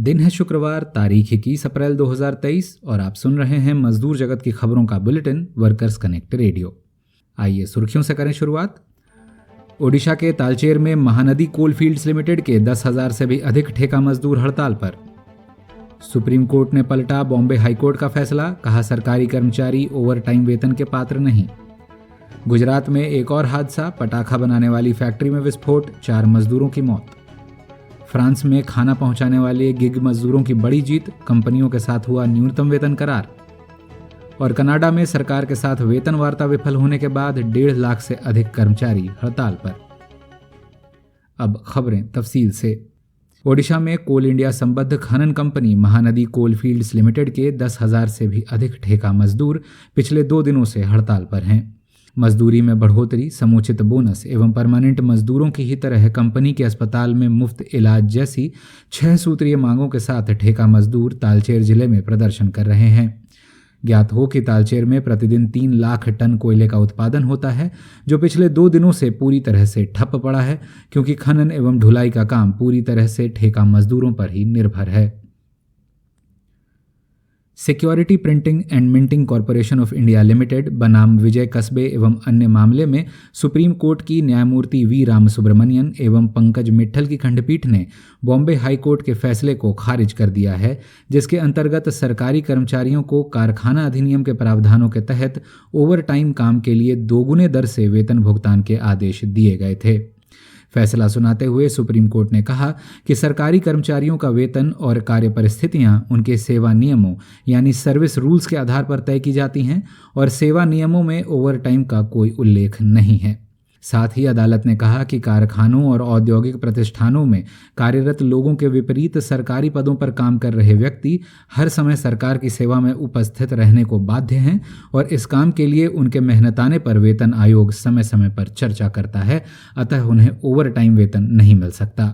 दिन है शुक्रवार, तारीख 21 अप्रैल 2023 और आप सुन रहे हैं मजदूर जगत की खबरों का बुलेटिन वर्कर्स कनेक्ट रेडियो। आइए सुर्खियों से करें शुरुआत। ओडिशा के तालचेर में महानदी कोलफील्ड्स लिमिटेड के 10,000 से भी अधिक ठेका मजदूर हड़ताल पर। सुप्रीम कोर्ट ने पलटा बॉम्बे हाईकोर्ट का फैसला, कहा सरकारी कर्मचारी ओवरटाइम वेतन के पात्र नहीं। गुजरात में एक और हादसा, पटाखा बनाने वाली फैक्ट्री में विस्फोट, 4 मजदूरों की मौत। फ्रांस में खाना पहुंचाने वाले गिग मजदूरों की बड़ी जीत, कंपनियों के साथ हुआ न्यूनतम वेतन करार। और कनाडा में सरकार के साथ वेतन वार्ता विफल होने के बाद 1.5 लाख से अधिक कर्मचारी हड़ताल पर। अब खबरें तफसील से। ओडिशा में कोल इंडिया संबद्ध खनन कंपनी महानदी कोलफील्ड्स लिमिटेड के 10,000 से भी अधिक ठेका मजदूर पिछले 2 दिनों से हड़ताल पर हैं। मजदूरी में बढ़ोतरी, समुचित बोनस एवं परमानेंट मजदूरों की ही तरह कंपनी के अस्पताल में मुफ्त इलाज जैसी 6 सूत्रीय मांगों के साथ ठेका मजदूर तालचेर जिले में प्रदर्शन कर रहे हैं। ज्ञात हो कि तालचेर में प्रतिदिन 3 लाख टन कोयले का उत्पादन होता है, जो पिछले 2 दिनों से पूरी तरह से ठप पड़ा है, क्योंकि खनन एवं ढुलाई का काम पूरी तरह से ठेका मजदूरों पर ही निर्भर है। Security printing and minting corporation of India limited बनाम विजय कस्बे एवं अन्य मामले में सुप्रीम कोर्ट की न्यायमूर्ति वी रामसुब्रमण्यन एवं पंकज मित्तल की खंडपीठ ने बॉम्बे हाई कोर्ट के फैसले को खारिज कर दिया है, जिसके अंतर्गत सरकारी कर्मचारियों को कारखाना अधिनियम के प्रावधानों के तहत ओवरटाइम काम के लिए 2 गुने दर से वेतन भुगतान के आदेश दिए गए थे। फैसला सुनाते हुए सुप्रीम कोर्ट ने कहा कि सरकारी कर्मचारियों का वेतन और कार्य परिस्थितियां उनके सेवा नियमों यानी सर्विस रूल्स के आधार पर तय की जाती हैं और सेवा नियमों में ओवरटाइम का कोई उल्लेख नहीं है। साथ ही अदालत ने कहा कि कारखानों और औद्योगिक प्रतिष्ठानों में कार्यरत लोगों के विपरीत सरकारी पदों पर काम कर रहे व्यक्ति हर समय सरकार की सेवा में उपस्थित रहने को बाध्य हैं और इस काम के लिए उनके मेहनताने पर वेतन आयोग समय समय पर चर्चा करता है, अतः उन्हें ओवरटाइम वेतन नहीं मिल सकता।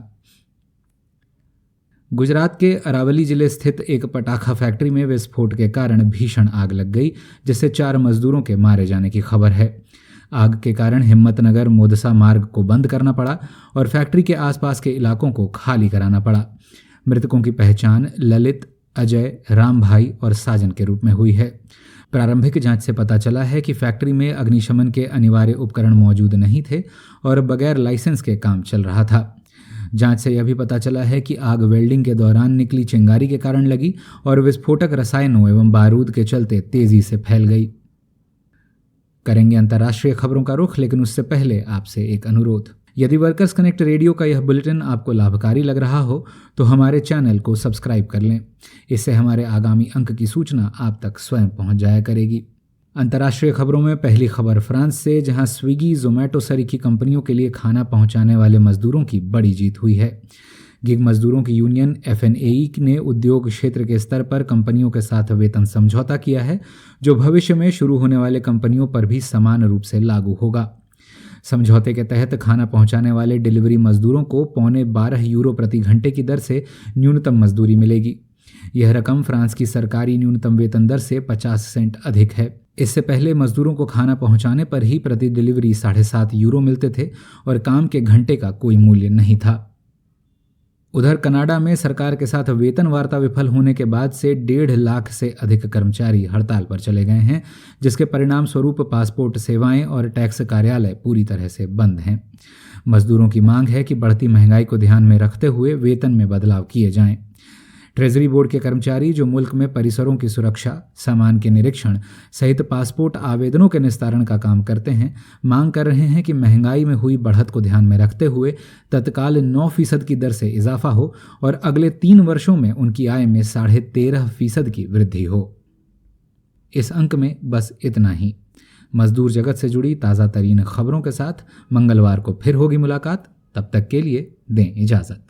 गुजरात के अरावली जिले स्थित एक पटाखा फैक्ट्री में विस्फोट के कारण भीषण आग लग गई, जिससे 4 मजदूरों के मारे जाने की खबर है। आग के कारण हिम्मतनगर मोदसा मार्ग को बंद करना पड़ा और फैक्ट्री के आसपास के इलाकों को खाली कराना पड़ा। मृतकों की पहचान ललित, अजय, राम भाई और साजन के रूप में हुई है। प्रारंभिक जांच से पता चला है कि फैक्ट्री में अग्निशमन के अनिवार्य उपकरण मौजूद नहीं थे और बगैर लाइसेंस के काम चल रहा था। जांच से यह भी पता चला है कि आग वेल्डिंग के दौरान निकली चिंगारी के कारण लगी और विस्फोटक रसायनों एवं बारूद के चलते तेजी से फैल गई। करेंगे अंतर्राष्ट्रीय खबरों का रुख, लेकिन उससे पहले आपसे एक अनुरोध। यदि वर्कर्स कनेक्ट रेडियो का यह बुलेटिन आपको लाभकारी लग रहा हो तो हमारे चैनल को सब्सक्राइब कर लें। इससे हमारे आगामी अंक की सूचना आप तक स्वयं पहुंच जाया करेगी। अंतर्राष्ट्रीय खबरों में पहली खबर फ्रांस से, जहां स्विगी, जोमैटो सरीखी कंपनियों के लिए खाना पहुंचाने वाले मजदूरों की बड़ी जीत हुई है। गिग मजदूरों की यूनियन FNAE ने उद्योग क्षेत्र के स्तर पर कंपनियों के साथ वेतन समझौता किया है, जो भविष्य में शुरू होने वाले कंपनियों पर भी समान रूप से लागू होगा। समझौते के तहत खाना पहुंचाने वाले डिलीवरी मजदूरों को €12 प्रति घंटे की दर से न्यूनतम मजदूरी मिलेगी। यह रकम फ्रांस की सरकारी न्यूनतम वेतन दर से 50 सेंट अधिक है। इससे पहले मजदूरों को खाना पहुंचाने पर ही प्रति डिलीवरी €7.5 मिलते थे और काम के घंटे का कोई मूल्य नहीं था। उधर कनाडा में सरकार के साथ वेतन वार्ता विफल होने के बाद से 1.5 लाख से अधिक कर्मचारी हड़ताल पर चले गए हैं, जिसके परिणाम स्वरूप पासपोर्ट सेवाएं और टैक्स कार्यालय पूरी तरह से बंद हैं। मजदूरों की मांग है कि बढ़ती महंगाई को ध्यान में रखते हुए वेतन में बदलाव किए जाएं। ट्रेजरी बोर्ड के कर्मचारी, जो मुल्क में परिसरों की सुरक्षा, सामान के निरीक्षण सहित पासपोर्ट आवेदनों के निस्तारण का काम करते हैं, मांग कर रहे हैं कि महंगाई में हुई बढ़त को ध्यान में रखते हुए तत्काल 9% की दर से इजाफा हो और अगले 3 वर्षों में उनकी आय में 13.5% की वृद्धि हो। इस अंक में बस इतना ही। मजदूर जगत से जुड़ी ताज़ा तरीन खबरों के साथ मंगलवार को फिर होगी मुलाकात। तब तक के लिए दें इजाज़त।